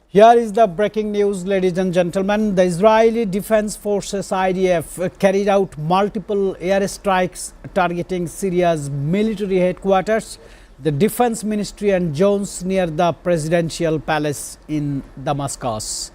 Here is the breaking news, ladies and gentlemen. The Israeli Defense Forces IDF carried out multiple airstrikes targeting Syria's military headquarters, the Defense Ministry and zones near the presidential palace in Damascus.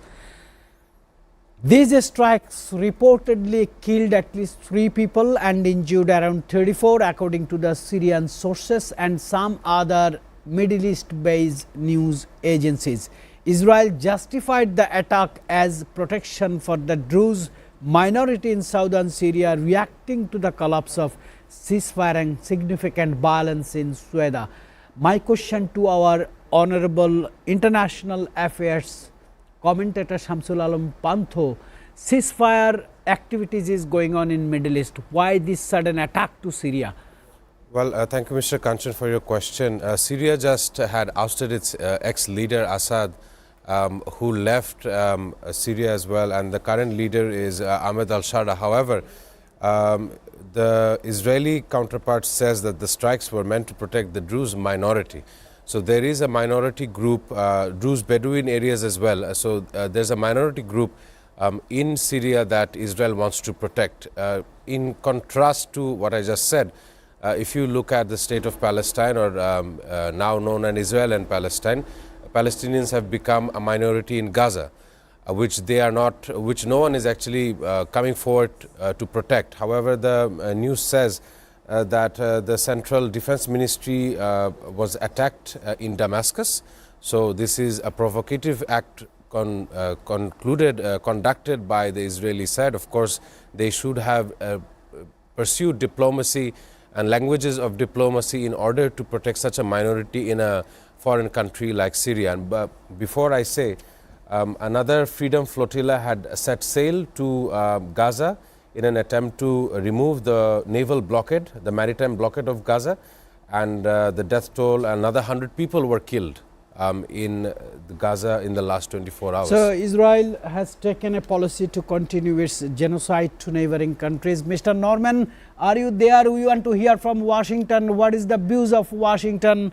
These strikes reportedly killed at least 3 people and injured around 34, according to the Syrian sources and some other Middle East-based news agencies. Israel justified the attack as protection for the Druze minority in southern Syria, reacting to the collapse of ceasefire and significant violence in Sueda. My question to our Honorable International Affairs commentator Shamsul Alam Pantho, ceasefire activities is going on in Middle East. Why this sudden attack to Syria? Well, thank you, Mr. Kanchan, for your question. Syria just had ousted its ex-leader Assad, who left Syria as well, and the current leader is Ahmed al-Shara. However, the Israeli counterpart says that the strikes were meant to protect the Druze minority. So there is a minority group, Druze Bedouin areas as well. So there's a minority group in Syria that Israel wants to protect. In contrast to what I just said, if you look at the state of Palestine, or now known as Israel and Palestine, Palestinians have become a minority in Gaza, which no one is actually coming forward to protect. However, the news says that the Central Defense Ministry was attacked in Damascus. So this is a provocative act conducted by the Israeli side. Of course, they should have pursued diplomacy and languages of diplomacy in order to protect such a minority in a foreign country like Syria. But before I say, another freedom flotilla had set sail to Gaza in an attempt to remove the naval blockade, the maritime blockade of Gaza, and the death toll, another 100 people were killed in Gaza in the last 24 hours. So Israel has taken a policy to continue its genocide to neighboring countries. Mr. Norman, are you there? We want to hear from Washington. What is the views of Washington?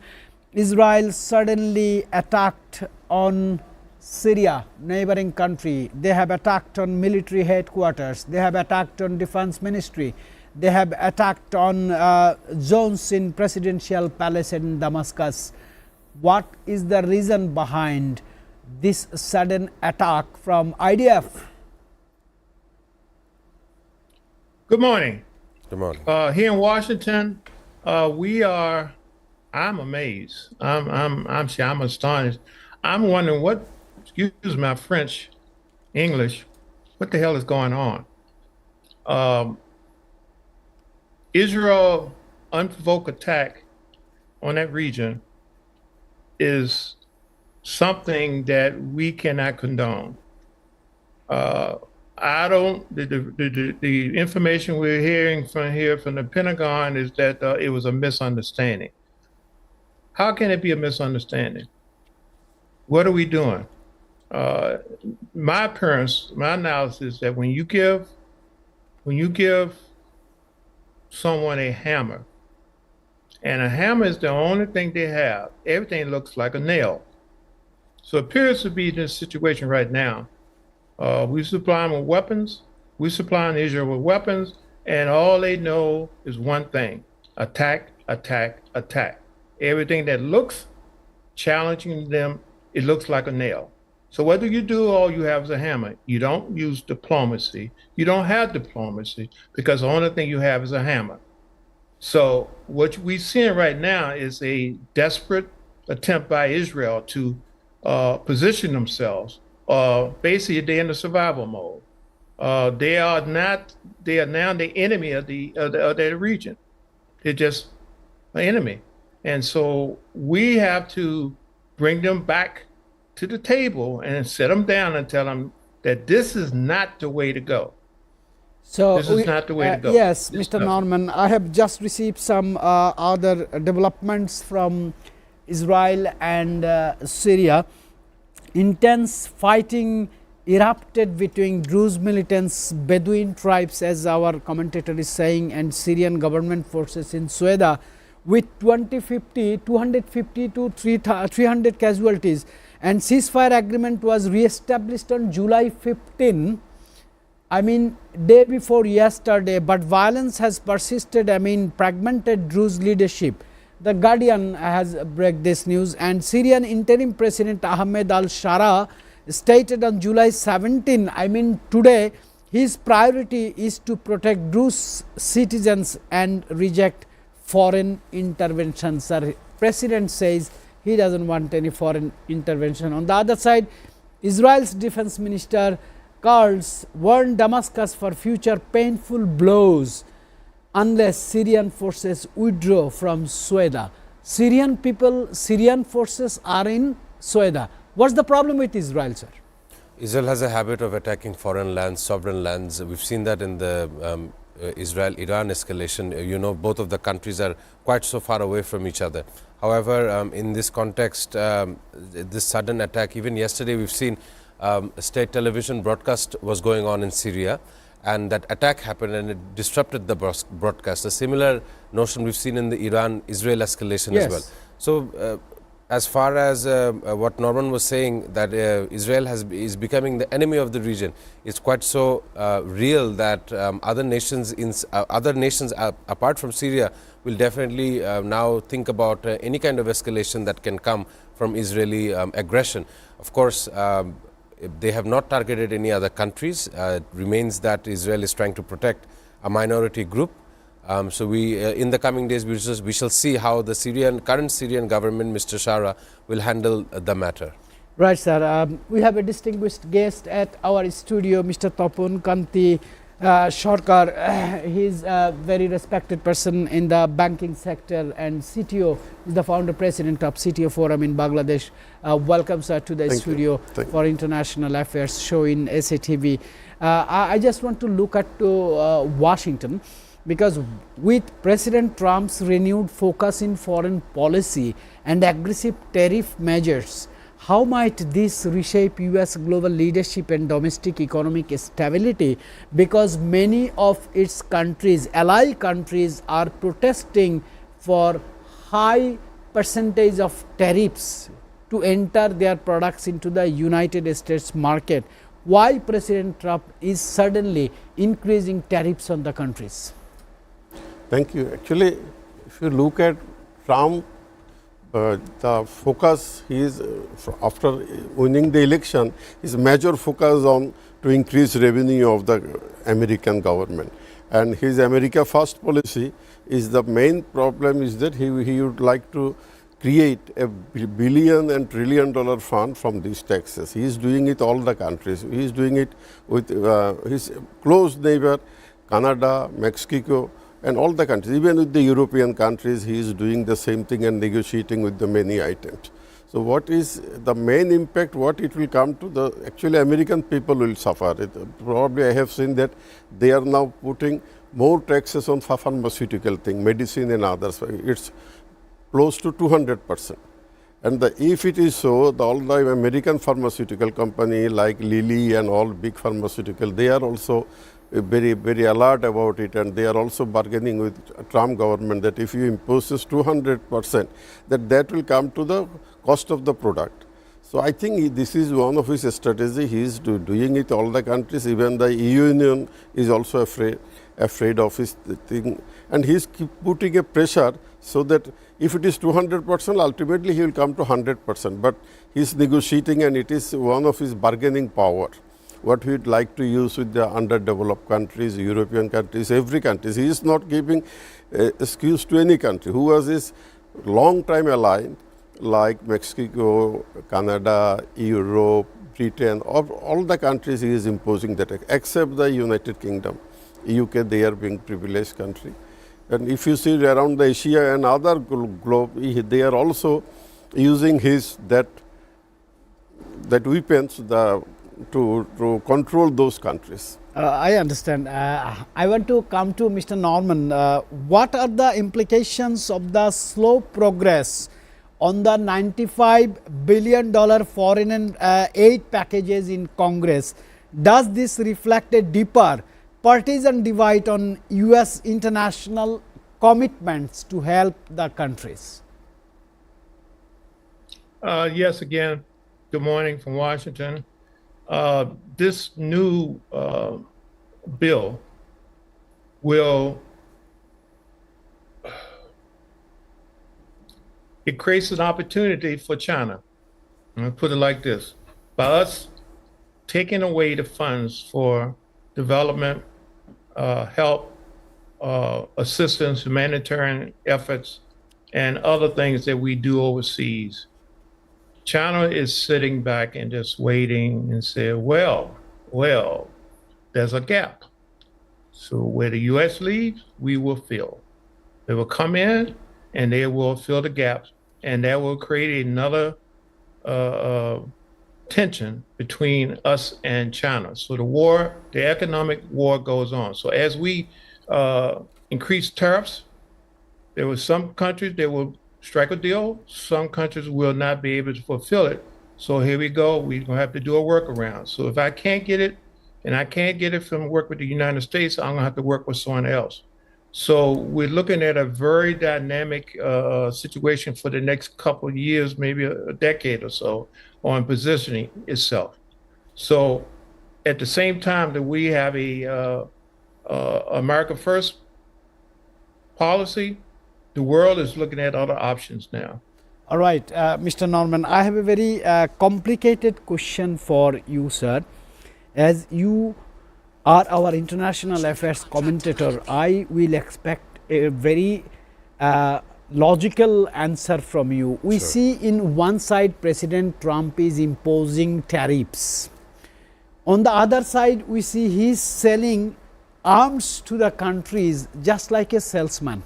Israel suddenly attacked on Syria, neighboring country. They have attacked on military headquarters. They have attacked on defense ministry. They have attacked on zones in presidential palace in Damascus. What is the reason behind this sudden attack from IDF? Good morning. Good morning. Here in Washington, I'm amazed. I'm astonished. I'm wondering what, excuse my French, English, what the hell is going on? Israel unprovoked attack on that region is something that we cannot condone. The information we're hearing from the Pentagon is that it was a misunderstanding. How can it be a misunderstanding? What are we doing? My analysis is that when you give someone a hammer, and a hammer is the only thing they have, everything looks like a nail. So it appears to be this situation right now. We supply them with weapons. We supplying Israel with weapons, and all they know is one thing: attack, attack, attack. Everything that looks challenging them, it looks like a nail. So what do? All you have is a hammer. You don't use diplomacy. You don't have diplomacy because the only thing you have is a hammer. So what we're seeing right now is a desperate attempt by Israel to position themselves. Basically, they're in the survival mode. They are now the enemy of the region. They're just an enemy. And so we have to bring them back to the table and sit them down and tell them that this is not the way to go. So this is not the way to go. Yes, Mr. Norman, I have just received some other developments from Israel and Syria. Intense fighting erupted between Druze militants, Bedouin tribes, as our commentator is saying, and Syrian government forces in Sueda, with 250 to 300 casualties. and ceasefire agreement was re-established on July 15. I mean, day before yesterday, but violence has persisted amid fragmented Druze leadership. The Guardian has break this news, and Syrian interim President Ahmed al-Shara stated on July 17, I mean today, his priority is to protect Druze citizens and reject foreign intervention. Sir, President says he doesn't want any foreign intervention. On the other side, Israel's defense minister Kurz warned Damascus for future painful blows unless Syrian forces withdraw from Sueda. Syrian people, Syrian forces are in Sueda. What's the problem with Israel, sir? Israel has a habit of attacking foreign lands, sovereign lands. We've seen that in the Israel-Iran escalation. You know, both of the countries are quite so far away from each other. However, in this context, this sudden attack, even yesterday we've seen a state television broadcast was going on in Syria, and that attack happened and it disrupted the broadcast. A similar notion we've seen in the Iran-Israel escalation as well. So, as far as what Norman was saying, that Israel is becoming the enemy of the region, it's quite so real that other nations apart from Syria will definitely now think about any kind of escalation that can come from Israeli aggression. Of course, they have not targeted any other countries. It remains that Israel is trying to protect a minority group. So we, in the coming days, we shall see how the current Syrian government, Mr. Shara, will handle the matter. Right, sir. We have a distinguished guest at our studio, Mr. Tapun Kanti Sarkar. He is a very respected person in the banking sector, and CTO is the founder president of CTO Forum in Bangladesh. Welcome, sir, to the studio for International Affairs show in SATV. I just want to look at Washington, because with President Trump's renewed focus in foreign policy and aggressive tariff measures, how might this reshape US global leadership and domestic economic stability? Because many of its countries, ally countries, are protesting for high percentage of tariffs to enter their products into the United States market. Why President Trump is suddenly increasing tariffs on the countries? Thank you. Actually, if you look at Trump, the focus is after winning the election, his major focus on to increase revenue of the American government, and his America First policy is the main problem is that he would like to create a billion and trillion dollar fund from these taxes. He is doing it all the countries. He is doing it with his close neighbor Canada, Mexico, and all the countries, even with the European countries, he is doing the same thing and negotiating with the many items. So what is the main impact, what it will come to, the actually American people will suffer. Probably I have seen that they are now putting more taxes on pharmaceutical thing, medicine and others. It's close to 200%. And if it is so, all the American pharmaceutical company like Lilly and all big pharmaceutical, they are also very, very alert about it, and they are also bargaining with Trump government that if you impose this 200%, that will come to the cost of the product. So I think this is one of his strategy. He is doing it all the countries. Even the EU Union is also afraid of his thing, and he is putting a pressure so that if it is 200%, ultimately he will come to 100%. But he is negotiating, and it is one of his bargaining power. What we would like to use with the underdeveloped countries, European countries, every country. He is not giving excuse to any country who was his long time ally, like Mexico, Canada, Europe, Britain, all the countries he is imposing that, except the United Kingdom. UK, they are being privileged country. And if you see around the Asia and other globe, they are also using that weapons, to control those countries. I understand. I want to come to Mr. Norman. What are the implications of the slow progress on the $95 billion foreign aid packages in Congress? Does this reflect a deeper partisan divide on US international commitments to help the countries? Yes, again, Good morning from Washington. This new bill will it creates an opportunity for China. I'm going to put it like this. By us taking away the funds for development, help, assistance, humanitarian efforts, and other things that we do overseas, China is sitting back and just waiting and say, well, there's a gap. So where the U.S. leaves, we will fill. They will come in and they will fill the gaps, and that will create another tension between us and China. So the economic war goes on. So as we increase tariffs, there were some countries that will strike a deal. Some countries will not be able to fulfill it. So here we go. We're going to have to do a workaround. So if I can't get it, and I can't get it from work with the United States, I'm going to have to work with someone else. So we're looking at a very dynamic situation for the next couple of years, maybe a decade or so, on positioning itself. So at the same time that we have a America First policy, the world is looking at other options now. All right, Mr. Norman, I have a very complicated question for you, sir. As you are our international affairs commentator, I will expect a very logical answer from you. We see in one side President Trump is imposing tariffs. On the other side, we see he is selling arms to the countries just like a salesman.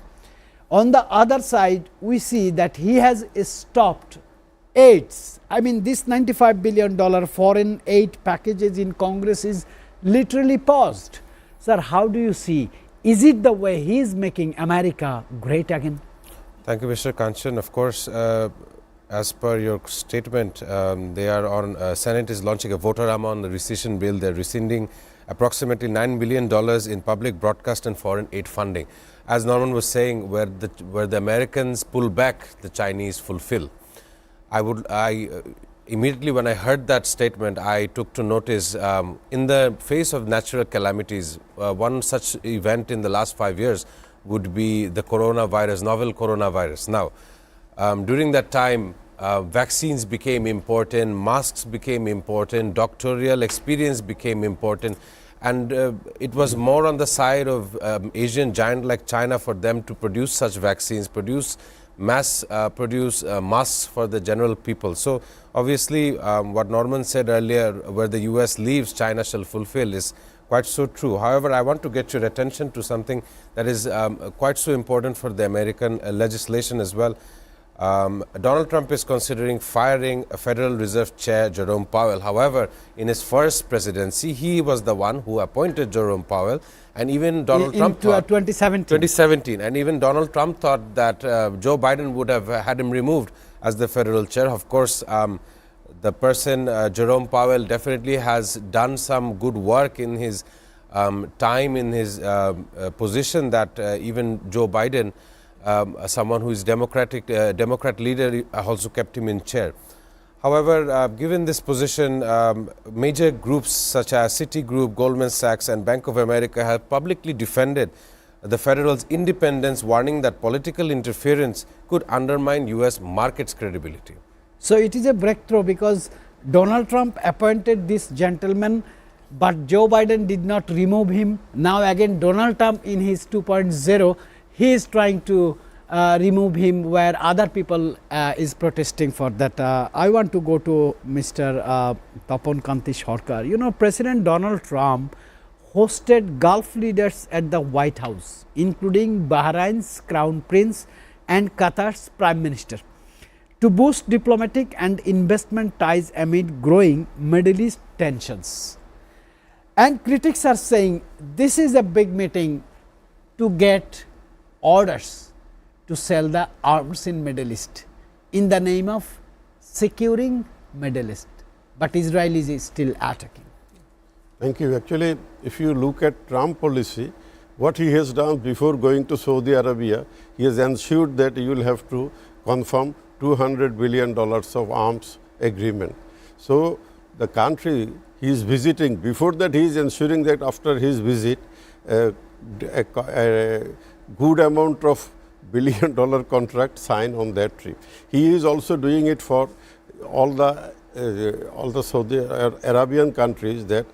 On the other side, we see that he has stopped aids. I mean, this $95 billion foreign aid packages in Congress is literally paused. Sir, how do you see? Is it the way he is making America great again? Thank you, Mr. Kanchan. Of course, as per your statement, they are on, Senate is launching a vote-a-rama on the rescission bill. They're rescinding approximately $9 billion in public broadcast and foreign aid funding. As Norman was saying, where the Americans pull back, the Chinese fulfill. Immediately when I heard that statement, I took to notice in the face of natural calamities, one such event in the last 5 years would be the coronavirus, novel coronavirus. Now, during that time, vaccines became important, masks became important, doctoral experience became important, and it was more on the side of Asian giant like China for them to produce such vaccines, produce masks for the general people. So obviously what Norman said earlier, where the US leaves, China shall fulfill, is quite so true. However, I want to get your attention to something that is quite so important for the American legislation as well. Donald Trump is considering firing a Federal Reserve Chair Jerome Powell. However, in his first presidency, he was the one who appointed Jerome Powell, and even Donald Trump thought 2017, and even Donald Trump thought that Joe Biden would have had him removed as the federal chair. Of course, the person Jerome Powell definitely has done some good work in his time in his position that even Joe Biden, someone who is Democrat leader, also kept him in chair. However, given this position, major groups such as Citigroup, Goldman Sachs and Bank of America have publicly defended the federal's independence, warning that political interference could undermine US markets' credibility. So it is a breakthrough because Donald Trump appointed this gentleman, but Joe Biden did not remove him. Now again Donald Trump in his 2.0, he is trying to remove him where other people is protesting for that. I want to go to Mr. Tapon Kanti Sarkar. You know, President Donald Trump hosted Gulf leaders at the White House, including Bahrain's Crown Prince and Qatar's Prime Minister, to boost diplomatic and investment ties amid growing Middle East tensions. And critics are saying this is a big meeting to get orders to sell the arms in Middle East in the name of securing Middle East, but Israel is still attacking. Thank you. Actually, if you look at Trump policy, what he has done before going to Saudi Arabia, he has ensured that you will have to confirm $200 billion of arms agreement. So the country he is visiting, before that he is ensuring that after his visit, a good amount of billion-dollar contract signed on that trip. He is also doing it for all the Saudi Arabian countries, that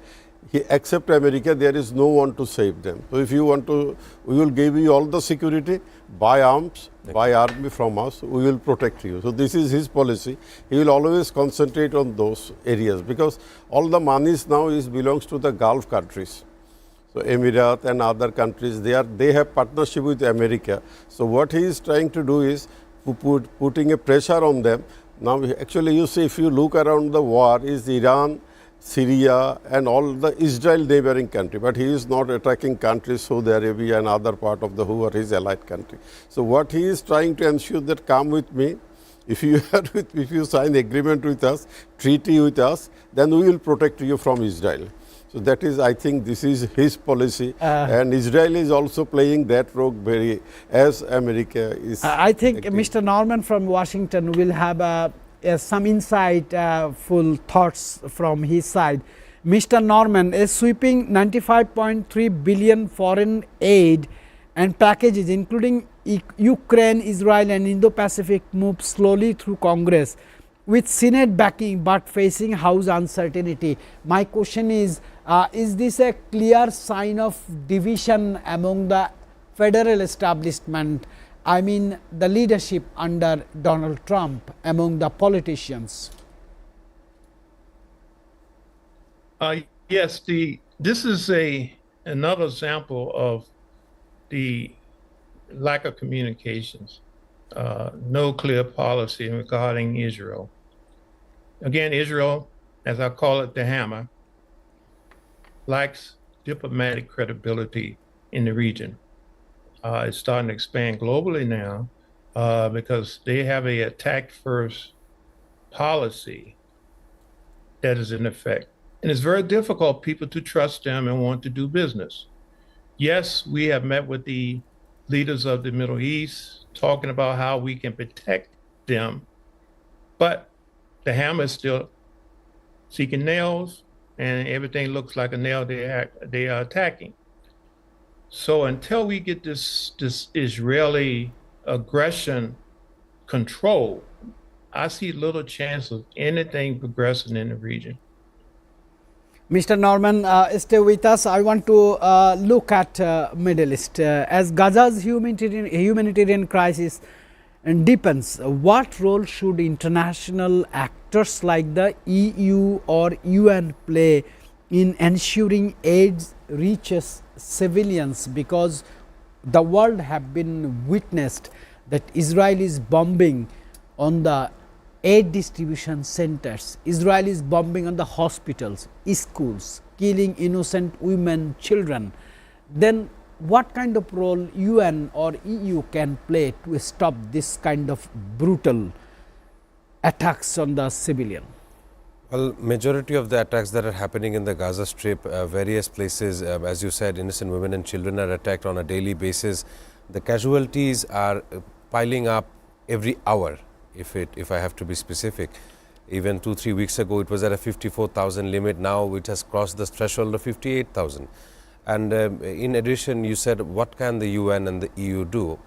he accept America, there is no one to save them. So if you want to, we will give you all the security, buy arms, buy army from us, we will protect you. So this is his policy. He will always concentrate on those areas, because all the monies now belongs to the Gulf countries. So Emirates and other countries, they have partnership with America. So what he is trying to do is putting a pressure on them. Now actually you see, if you look around the war, is Iran, Syria and all the Israel neighboring country, but he is not attacking countries, Saudi Arabia and other part of the who are his allied country. So what he is trying to ensure that come with me, if you if you sign agreement with us, treaty with us, then we will protect you from Israel. So that is, I think this is his policy, and Israel is also playing that role very, as America is. I think Mr. Norman from Washington will have some insightful thoughts from his side. Mr. Norman, a sweeping 95.3 billion foreign aid and packages including Ukraine, Israel and Indo-Pacific move slowly through Congress with Senate backing but facing House uncertainty. My question is this a clear sign of division among the federal establishment? I mean the leadership under Donald Trump among the politicians? Yes, this is another example of the lack of communications, no clear policy regarding Israel. Again, Israel, as I call it, the hammer, lacks diplomatic credibility in the region. It's starting to expand globally now because they have a attack first policy that is in effect. And it's very difficult people to trust them and want to do business. Yes, we have met with the leaders of the Middle East talking about how we can protect them, but the hammer is still seeking nails, and everything looks like a nail they are attacking. So until we get this Israeli aggression controlled, I see little chance of anything progressing in the region. Mr. Norman, stay with us. I want to look at Middle East. As Gaza's humanitarian crisis deepens, what role should international actors like the EU or UN play in ensuring aid reaches civilians? Because the world have been witnessed that Israel is bombing on the aid distribution centers. Israel is bombing on the hospitals, schools, killing innocent women, children. Then what kind of role UN or EU can play to stop this kind of brutal attacks on the civilian? Well, majority of the attacks that are happening in the Gaza Strip, various places, as you said, innocent women and children are attacked on a daily basis. The casualties are piling up every hour, if I have to be specific. Even 2-3 weeks ago, it was at a 54,000 limit. Now it has crossed the threshold of 58,000. And in addition, you said, what can the UN and the EU do?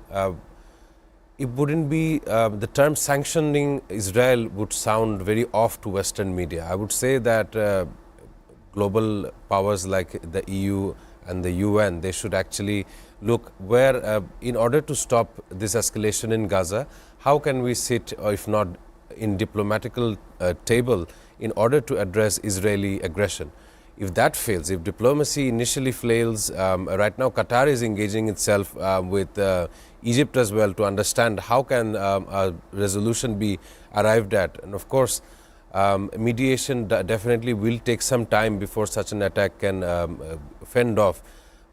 It wouldn't be, the term sanctioning Israel would sound very off to Western media. I would say that global powers like the EU and the UN, they should actually look where, in order to stop this escalation in Gaza, how can we sit, or if not in diplomatical table, in order to address Israeli aggression? If that fails, if diplomacy initially fails, right now Qatar is engaging itself with Egypt as well to understand how can a resolution be arrived at. And of course, mediation definitely will take some time before such an attack can fend off.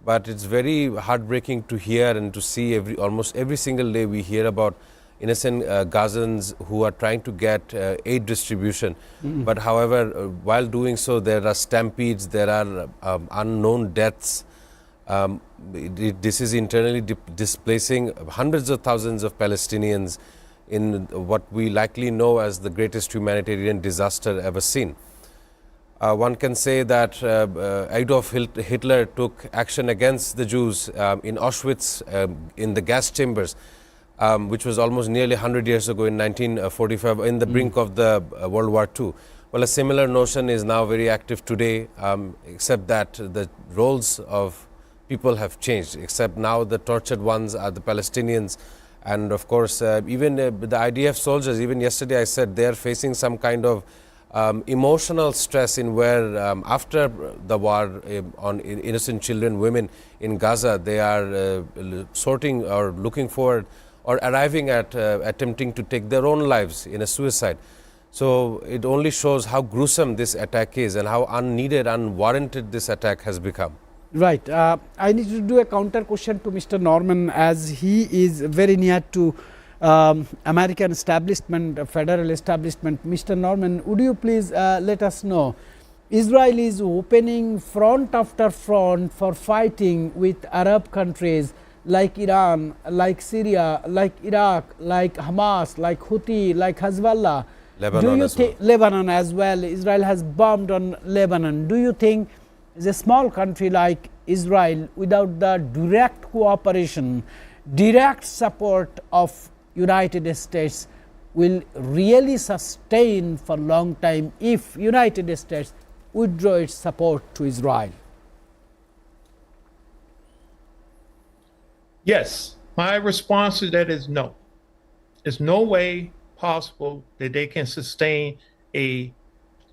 But it's very heartbreaking to hear and to see almost every single day we hear about innocent Gazans who are trying to get aid distribution. But however, while doing so, there are stampedes, there are unknown deaths. This is internally displacing hundreds of thousands of Palestinians. in what we likely know as the greatest humanitarian disaster ever seen. One can say that Adolf Hitler took action against the Jews in Auschwitz, in the gas chambers, which was almost nearly 100 years ago in 1945, in the brink of the World War II. Well, a similar notion is now very active today, except that the roles of people have changed, except now the tortured ones are the Palestinians. And of course, even the IDF soldiers, even yesterday I said they are facing some kind of emotional stress in where after the war on innocent children, women in Gaza, they are sorting or looking forward or arriving at attempting to take their own lives in a suicide. So it only shows how gruesome this attack is and how unneeded, unwarranted this attack has become. Right. I need to do a counter question to Mr. Norman, as he is very near to American establishment, federal establishment. Mr. Norman, would you please let us know, Israel is opening front after front for fighting with Arab countries like Iran, like Syria, like Iraq, like Hamas, like Houthi, like Hezbollah. Lebanon as well. Lebanon as well. Israel has bombed on Lebanon. Do you think as a small country like Israel, without the direct cooperation, direct support of United States, will really sustain for a long time if United States withdraw its support to Israel? Yes, my response to that is no. There's no way possible that they can sustain a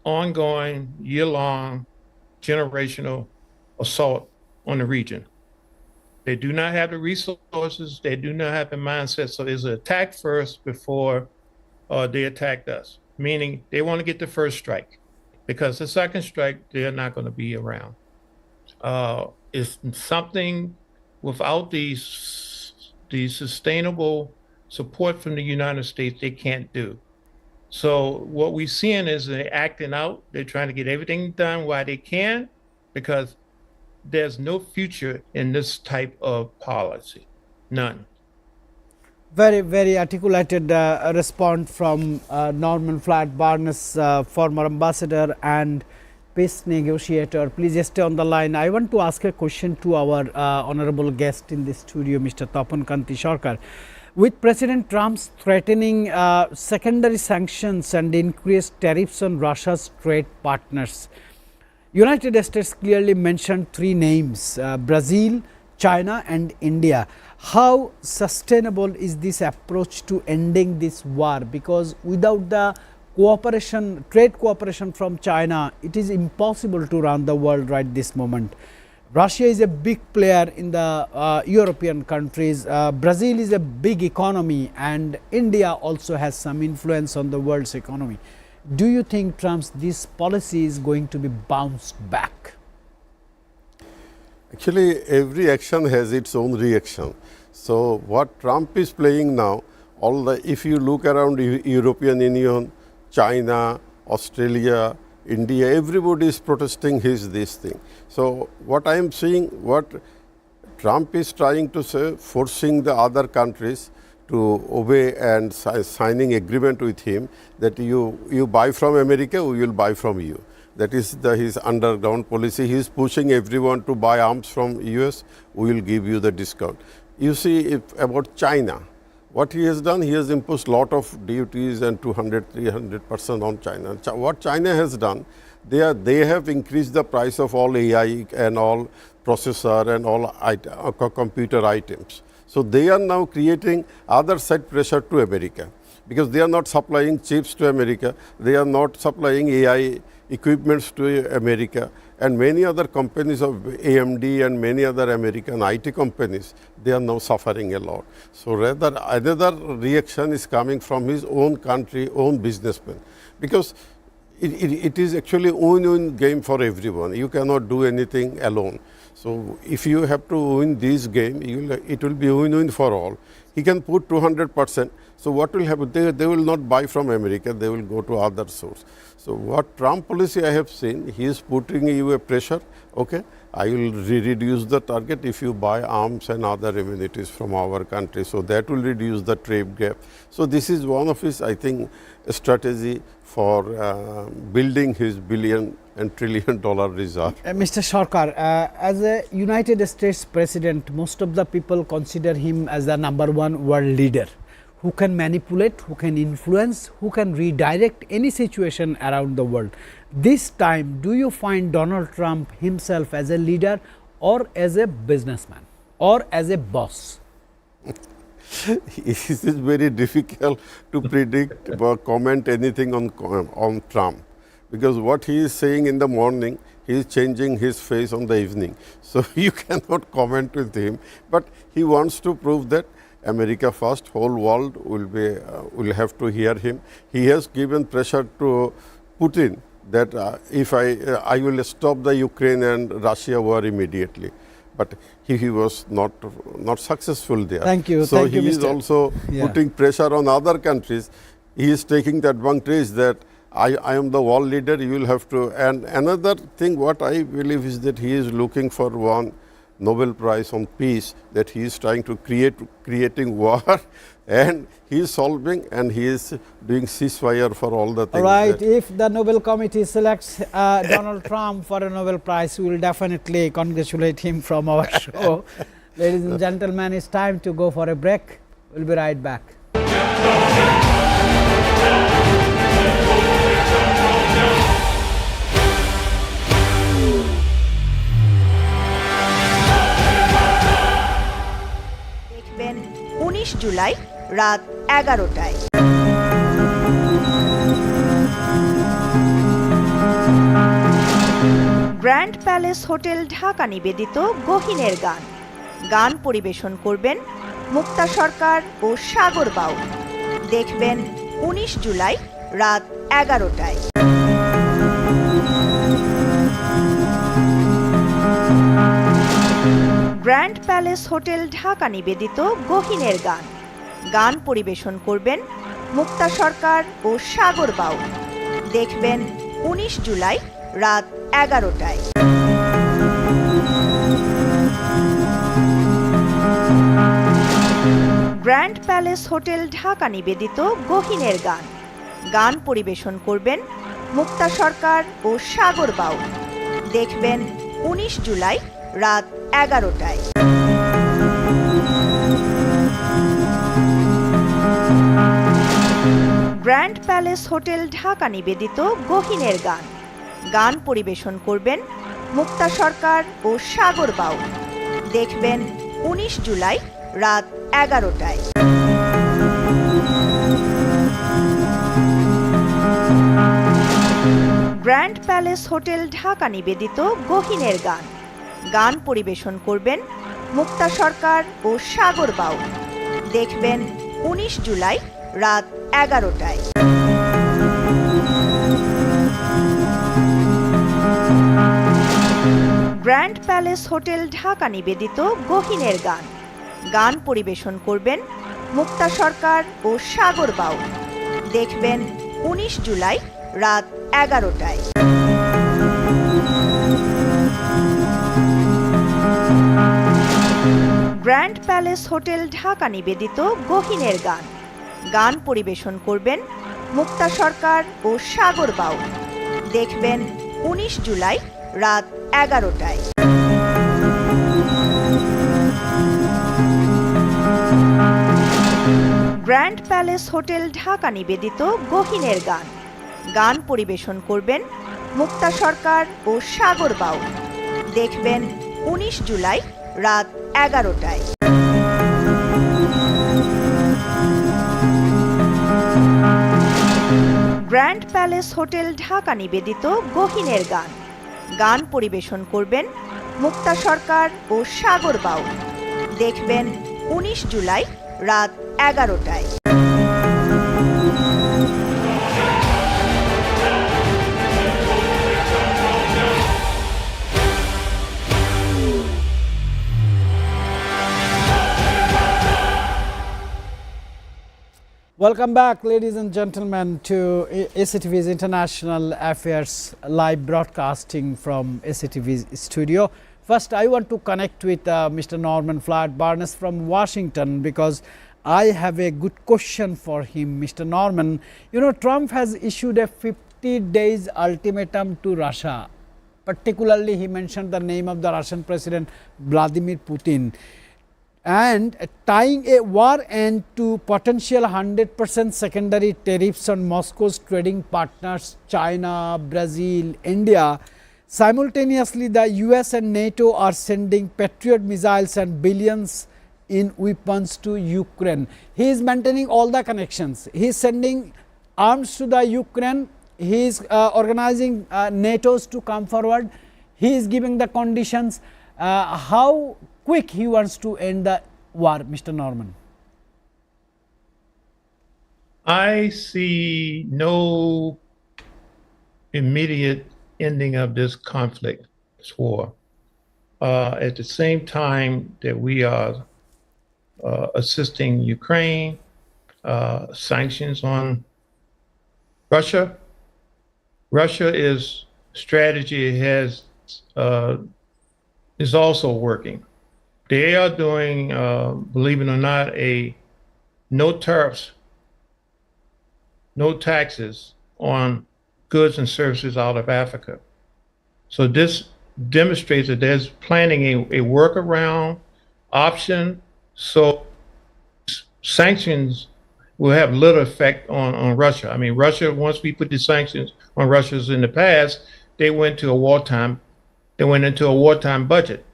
ongoing, year-long, generational assault on the region. They do not have the resources. They do not have the mindset. So it's an attack first before they attacked us, meaning they want to get the first strike, because the second strike, they're not going to be around. It's something without the sustainable support from the United States, they can't do. So what we're seeing is they're acting out. They're trying to get everything done while they can, because there's no future in this type of policy. None. Very, very articulated response from Norman Flatt Barnes, former ambassador and peace negotiator. Please stay on the line. I want to ask a question to our honorable guest in the studio, Mr. Tapan Kanti Sarkar. With President Trump's threatening secondary sanctions and increased tariffs on Russia's trade partners, United States clearly mentioned three names, Brazil, China and India. How sustainable is this approach to ending this war? Because without the cooperation, trade cooperation from China, it is impossible to run the world right this moment. Russia is a big player in the European countries. Brazil is a big economy, and India also has some influence on the world's economy. Do you think Trump's this policy is going to be bounced back? Actually, every action has its own reaction. So what Trump is playing now, if you look around European Union, China, Australia, India, everybody is protesting this thing. So what I am seeing, what Trump is trying to say, forcing the other countries to obey and signing agreement with him that you buy from America, we will buy from you. That is his underground policy. He is pushing everyone to buy arms from US, we will give you the discount. You see, about China, what he has done, he has imposed lot of duties and 200-300% on China. What China has done, they have increased the price of all AI and all processor and all computer items. So they are now creating other side pressure to America, because they are not supplying chips to America, they are not supplying AI equipments to America, and many other companies of AMD and many other American IT companies, they are now suffering a lot. So rather, another reaction is coming from his own country, own businessmen, because it is actually a win-win game for everyone. You cannot do anything alone. So if you have to win this game, it will be win-win for all. He can put 200%. So what will happen? They will not buy from America, they will go to other source. So what Trump policy I have seen, he is putting you a pressure, okay, I will reduce the target if you buy arms and other amenities from our country. So that will reduce the trade gap. So this is one of his, I think, strategy for building his billion and trillion dollar reserve. Mr. Sarkar, as a United States president, most of the people consider him as the #1 world leader who can manipulate, who can influence, who can redirect any situation around the world. This time, do you find Donald Trump himself as a leader or as a businessman or as a boss? It is very difficult to predict or comment anything on Trump, because what he is saying in the morning, he is changing his face on the evening. So you cannot comment with him, but he wants to prove that America first, whole world will have to hear him. He has given pressure to Putin that if I will stop the Ukraine and Russia war immediately. But he was not successful there. Thank you. So Thank you, he is Mr. also putting pressure on other countries. He is taking the advantage that I am the world leader, you will have to. And another thing what I believe is that he is looking for one Nobel Prize on peace, that he is trying to creating war, and he is solving and he is doing ceasefire for all the things. Right. If the Nobel Committee selects Donald Trump for a Nobel Prize, we will definitely congratulate him from our show. Ladies and gentlemen, it's time to go for a break. We'll be right back. দেখবেন 19 জুলাই রাত 11টায়। Grand palace hotel Dhaka নিবেদিত গহীনের গান। গান পরিবেশন করবেন মুক্তা সরকার ও সাগর বাউল। দেখবেন 19 জুলাই রাত 11টায়। Grand palace hotel Dhaka নিবেদিত গহীনের গান। গান পরিবেশন করবেন মুক্তা সরকার ও সাগর বাউল। দেখবেন 19 জুলাই রাত 11টায়। গ্র্যান্ড প্যালেস হোটেল ঢাকা নিবেদিত গহীনের গান। গান পরিবেশন করবেন মুক্তা সরকার ও সাগর বাউল। দেখবেন 19 জুলাই রাত 11টায়। গ্র্যান্ড প্যালেস হোটেল ঢাকা নিবেদিত গহীনের গান। গান পরিবেশন করবেন মুক্তা সরকার ও সাগর বাউল। দেখবেন 19 জুলাই রাত 11টায়। গ্র্যান্ড প্যালেস হোটেল ঢাকা নিবেদিত গহীনের গান। গান পরিবেশন করবেন মুক্তা সরকার ও সাগর বাউল। দেখবেন 19 জুলাই রাত 11টায়। গ্র্যান্ড প্যালেস হোটেল ঢাকা নিবেদিত গহীনের গান। গান পরিবেশন করবেন মুক্তা সরকার ও সাগর বাউল। দেখবেন 19 জুলাই রাত 11টায়। গ্র্যান্ড প্যালেস হোটেল ঢাকা নিবেদিত গহীনের গান। গান পরিবেশন করবেন মুক্তা সরকার ও সাগর বাউল। দেখবেন 19 জুলাই রাত 11টায়। গ্র্যান্ড প্যালেস হোটেল ঢাকা নিবেদিত গহীনের গান। গান পরিবেশন করবেন মুক্তা সরকার ও সাগর বাউল। দেখবেন 19 জুলাই রাত 11টায়। গ্র্যান্ড প্যালেস হোটেল ঢাকা নিবেদিত গহীনের গান। গান পরিবেশন করবেন মুক্তা সরকার ও সাগর বাউল। দেখবেন 19 জুলাই রাত 11টায়। Welcome back, ladies and gentlemen, to SATV's International Affairs live broadcasting from SATV's studio. First, I want to connect with Mr. Norman Floyd Barnes from Washington because I have a good question for him. Mr. Norman, you know, Trump has issued a 50 days ultimatum to Russia. Particularly, he mentioned the name of the Russian President Vladimir Putin, and tying a war end to potential 100% secondary tariffs on Moscow's trading partners China, Brazil, India. Simultaneously, the US and NATO are sending Patriot missiles and billions in weapons to Ukraine. He is maintaining all the connections. He is sending arms to the Ukraine. He is organizing NATOs to come forward. He is giving the conditions. How quick he wants to end the war, Mr. Norman? I see no immediate ending of this conflict, this war. At the same time that we are assisting Ukraine, sanctions on Russia. Russia's strategy is also working. They are doing, believe it or not, a no tariffs, no taxes on goods and services out of Africa. So this demonstrates that there's planning a workaround option. So sanctions will have little effect on Russia. I mean, Russia, once we put the sanctions on Russia's in the past, they went into a wartime budget,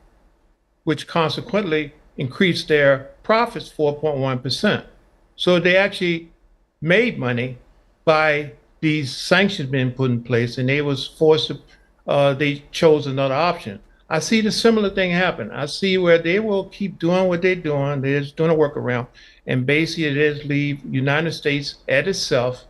which consequently increased their profits 4.1%. So they actually made money by these sanctions being put in place, and they was forced to, they chose another option. I see the similar thing happen. I see where they will keep doing what they're doing. They're just doing a workaround, and basically it is leave United States at itself,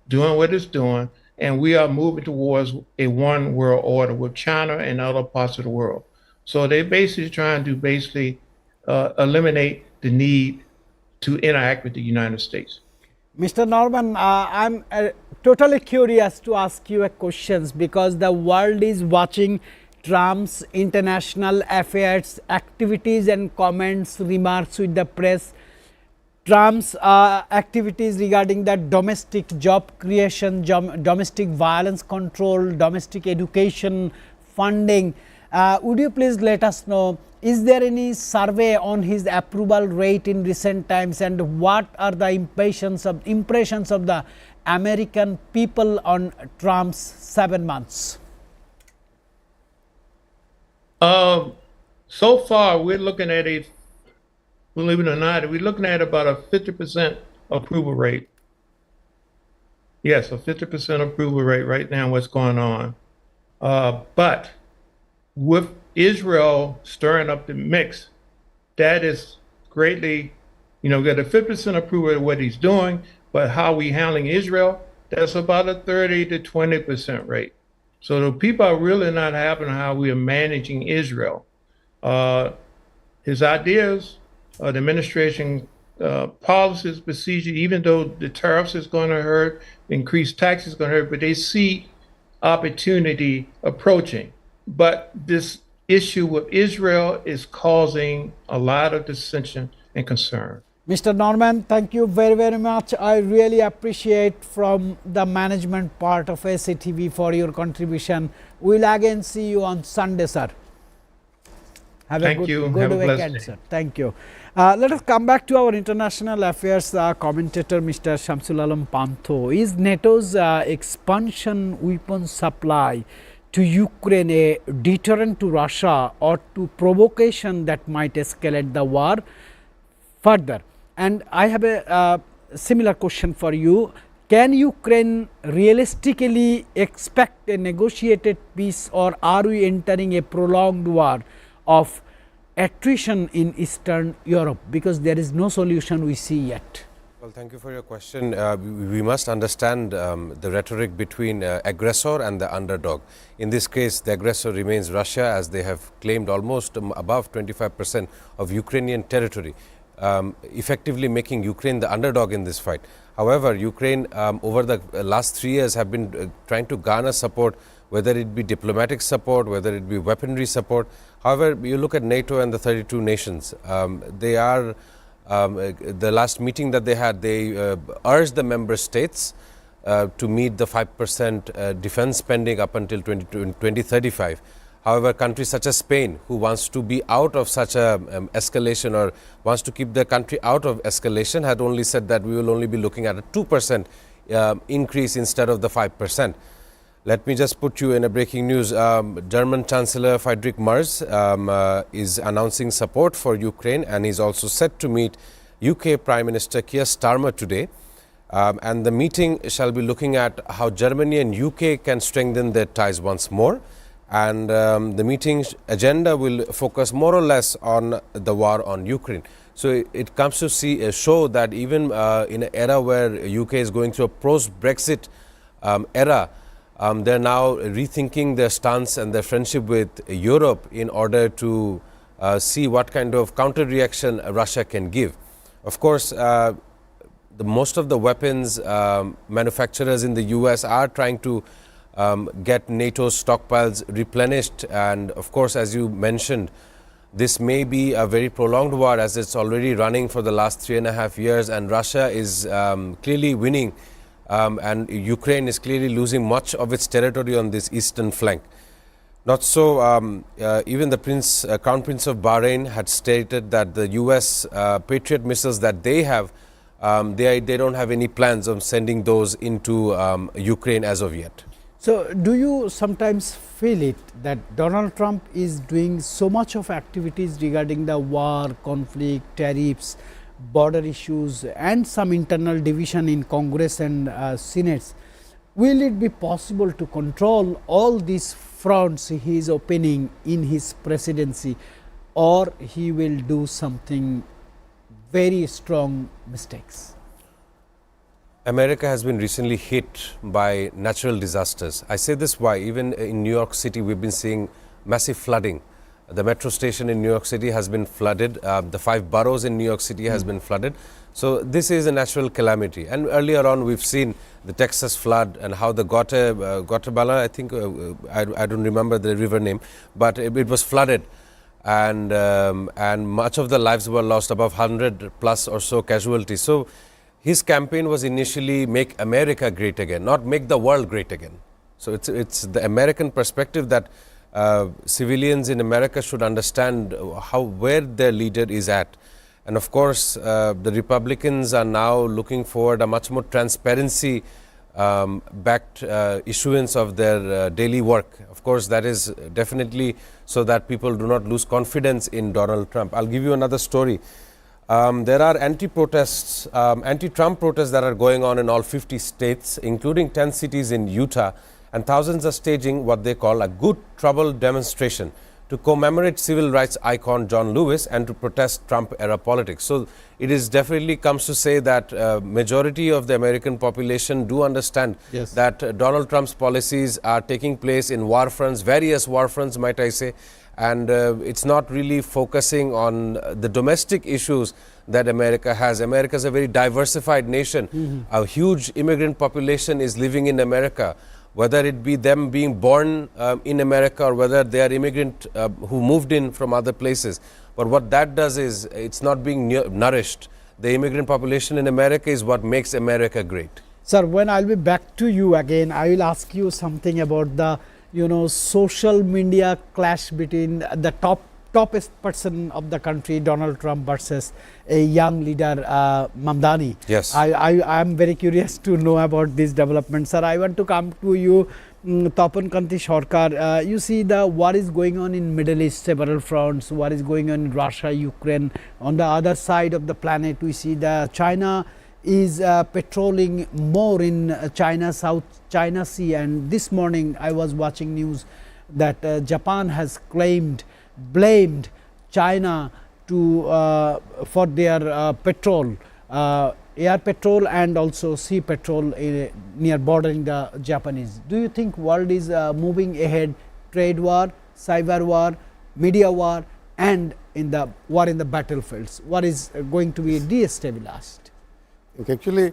doing what it's doing, and we are moving towards a one world order with China and other parts of the world. So they're basically trying to eliminate the need to interact with the United States. Mr. Norman, I'm totally curious to ask you a questions because the world is watching Trump's international affairs activities and comments, remarks with the press. Trump's activities regarding the domestic job creation, domestic violence control, domestic education funding. Would you please let us know, is there any survey on his approval rate in recent times, and what are the impressions of the American people on Trump's 7 months? So far, we're looking at believe it or not, we're looking at about a 50% approval rate. Yes, a 50% approval rate right now, what's going on. But with Israel stirring up the mix, that is greatly, got a 50% approval of what he's doing, but how we handling Israel, that's about a 30 to 20% rate. So the people are really not happy how we are managing Israel. His ideas, the administration policies, procedure, even though the tariffs is going to hurt, increased taxes is going to hurt, but they see opportunity approaching. But this issue with Israel is causing a lot of dissension and concern. Mr. Norman, thank you very, very much. I really appreciate from the management part of SATV for your contribution. We'll again see you on Sunday, sir. Have a good weekend, sir. Thank you. Let us come back to our international affairs commentator, Mr. Shamsul Alam Pantho. Is NATO's expansion weapon supply to Ukraine a deterrent to Russia or to provocation that might escalate the war further? And I have a similar question for you. Can Ukraine realistically expect a negotiated peace, or are we entering a prolonged war of attrition in Eastern Europe, because there is no solution we see yet? Well, thank you for your question. We must understand the rhetoric between aggressor and the underdog. In this case, the aggressor remains Russia, as they have claimed almost above 25% of Ukrainian territory, effectively making Ukraine the underdog in this fight. However, Ukraine over the last 3 years have been trying to garner support, whether it be diplomatic support, whether it be weaponry support. However, you look at NATO and the 32 nations, they are, the last meeting that they had, they urged the member states to meet the 5% defense spending up until 2035. However, countries such as Spain, who wants to be out of such a escalation or wants to keep the country out of escalation, had only said that we will only be looking at a 2% increase instead of the 5%. Let me just put you in a breaking news. German Chancellor Friedrich Merz is announcing support for Ukraine, and he's also set to meet UK Prime Minister Keir Starmer today. And the meeting shall be looking at how Germany and UK can strengthen their ties once more. And the meeting's agenda will focus more or less on the war on Ukraine. So it comes to show that even in an era where UK is going through a post-Brexit era, they're now rethinking their stance and their friendship with Europe in order to see what kind of counter-reaction Russia can give. Of course, most of the weapons manufacturers in the US are trying to get NATO's stockpiles replenished, and of course, as you mentioned, this may be a very prolonged war as it's already running for the last 3.5 years, and Russia is clearly winning and Ukraine is clearly losing much of its territory on this eastern flank. Not so, even the Crown Prince of Bahrain had stated that the US Patriot missiles that they have, they don't have any plans of sending those into Ukraine as of yet. So, do you sometimes feel it that Donald Trump is doing so much of activities regarding the war, conflict, tariffs, border issues and some internal division in Congress and Senates? Will it be possible to control all these fronts he is opening in his presidency, or he will do something very strong mistakes? America has been recently hit by natural disasters. I say this why, even in New York City, we've been seeing massive flooding. The metro station in New York City has been flooded. The 5 boroughs in New York City has been flooded. So this is a natural calamity. And earlier on, we've seen the Texas flood and how the Guatemala, I think, I don't remember the river name, but it was flooded. And much of the lives were lost, above 100 plus or so casualties. So his campaign was initially make America great again, not make the world great again. So it's the American perspective that civilians in America should understand where their leader is at. And of course, the Republicans are now looking forward a much more transparency backed issuance of their daily work. Of course, that is definitely so that people do not lose confidence in Donald Trump. I'll give you another story. There are anti-Trump protests that are going on in all 50 states, including 10 cities in Utah, and thousands are staging what they call a good trouble demonstration to commemorate civil rights icon John Lewis and to protest Trump-era politics. So it is definitely comes to say that majority of the American population do understand that Donald Trump's policies are taking place in war fronts, various war fronts, might I say, and it's not really focusing on the domestic issues that America has. America is a very diversified nation. A huge immigrant population is living in America, whether it be them being born in America or whether they are immigrant who moved in from other places. But what that does is it's not being nourished. The immigrant population in America is what makes America great. Sir, when I'll be back to you again, I will ask you something about the social media clash between the toppest person of the country, Donald Trump, versus a young leader, Mamani. Yes. I am very curious to know about this development. Sir, I want to come to you, Tapan Kanti Sarkar. You see what is going on in Middle East, several fronts, what is going on in Russia, Ukraine. On the other side of the planet, we see China is patrolling more in South China Sea, and this morning I was watching news that Japan has blamed China for their patrol, air patrol and also sea patrol near bordering the Japanese. Do you think world is moving ahead, trade war, cyber war, media war, and in the war in the battlefields? What is going to be destabilized? Actually,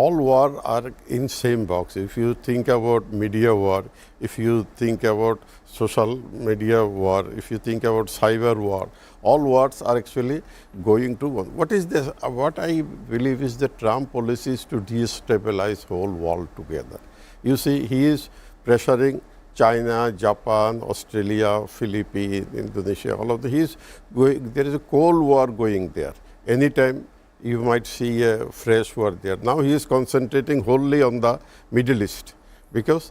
all war are in same box. If you think about media war, if you think about social media war, if you think about cyber war, all wars are actually going to one. What is this? What I believe is the Trump policy is to destabilize whole world together. You see, he is pressuring China, Japan, Australia, Philippines, Indonesia, all of the, there is a cold war going there. Anytime you might see a fresh war there. Now he is concentrating wholly on the Middle East because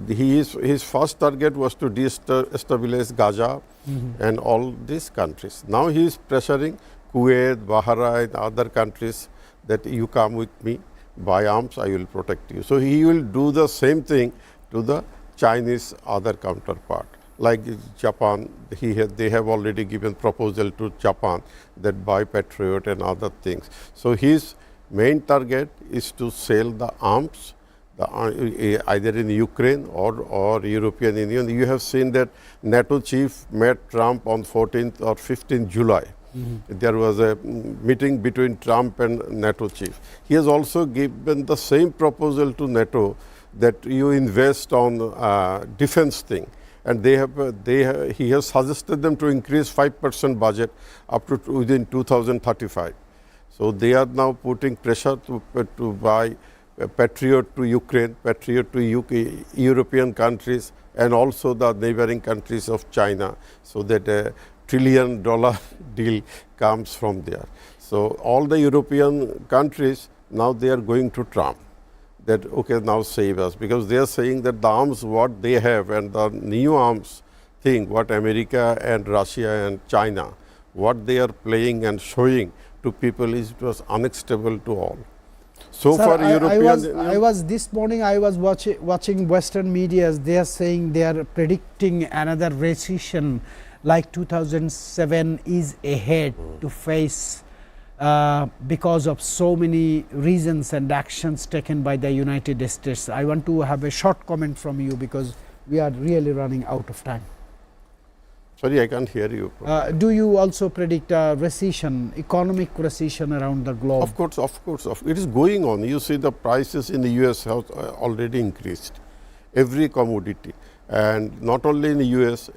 his first target was to destabilize Gaza and all these countries. Now he is pressuring Kuwait, Bahrain, other countries that you come with me, buy arms, I will protect you. So he will do the same thing to the Chinese other counterpart. Like Japan, they have already given proposal to Japan that buy Patriot and other things. So his main target is to sell the arms either in Ukraine or European Union. You have seen that NATO chief met Trump on 14th or 15th July. There was a meeting between Trump and NATO chief. He has also given the same proposal to NATO that you invest on defense thing. And he has suggested them to increase 5% budget up to within 2035. So they are now putting pressure to buy Patriot to Ukraine, Patriot to UK, European countries, and also the neighboring countries of China, so that $1 trillion deal comes from there. So all the European countries, now they are going to Trump. That, okay, now save us, because they are saying that the arms what they have and the new arms thing, what America and Russia and China, what they are playing and showing to people is it was unacceptable to all. So Sir, far, I was this morning. I was watching Western media. They are saying they are predicting another recession, like 2007 is ahead to face. Because of so many reasons and actions taken by the United States. I want to have a short comment from you because we are really running out of time. Sorry, I can't hear you. Do you also predict a recession, economic recession around the globe? Of course. It is going on. You see the prices in the US have already increased. Every commodity. And not only in the US,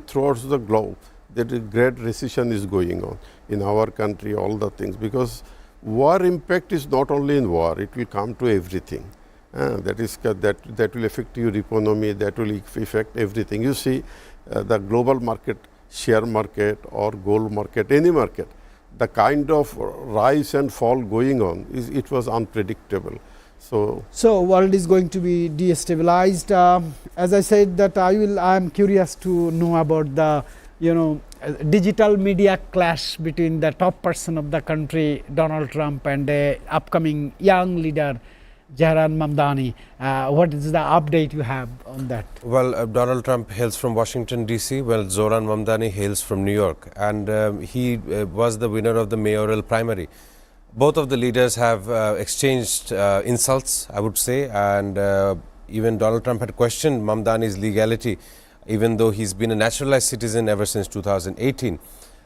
throughout the globe, that a great recession is going on in our country, all the things, because war impact is not only in war, it will come to everything. That will affect your economy, that will affect everything. You see the global market, share market or gold market, any market, the kind of rise and fall going on, it was unpredictable. So world is going to be destabilized. As I said that I am curious to know about the digital media clash between the top person of the country, Donald Trump, and the upcoming young leader, Zohran Mamdani. What is the update you have on that? Well, Donald Trump hails from Washington, D.C., while Zohran Mamdani hails from New York. And he was the winner of the mayoral primary. Both of the leaders have exchanged insults, I would say, and even Donald Trump had questioned Mamdani's legality, even though he's been a naturalized citizen ever since 2018.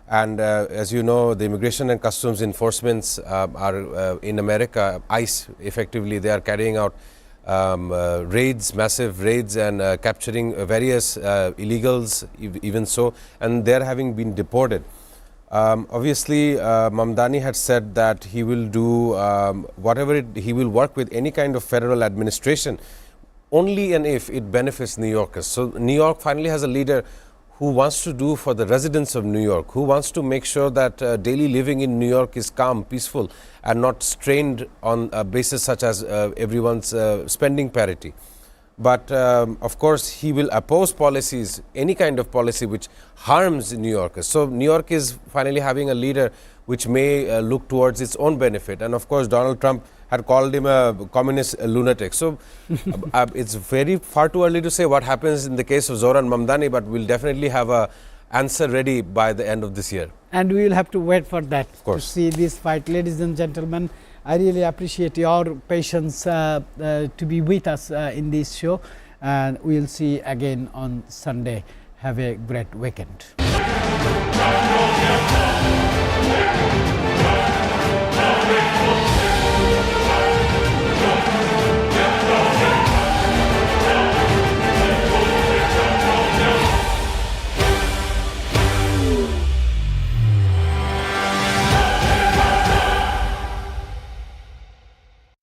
And as you know, the Immigration and Customs enforcements are in America, ICE, effectively, they are carrying out raids, massive raids, and capturing various illegals, even so, and they're having been deported. Obviously, Mamdani had said that he will do he will work with any kind of federal administration only and if it benefits New Yorkers. So New York finally has a leader who wants to do for the residents of New York, who wants to make sure that daily living in New York is calm, peaceful, and not strained on a basis such as everyone's spending parity. But of course, he will oppose policies, any kind of policy which harms New Yorkers. So New York is finally having a leader which may look towards its own benefit. And of course, Donald Trump had called him a communist lunatic. So it's very far too early to say what happens in the case of Zohran Mamdani, but we'll definitely have an answer ready by the end of this year. And we will have to wait for that to see this fight. Ladies and gentlemen, I really appreciate your patience to be with us in this show, and we'll see again on Sunday. Have a great weekend.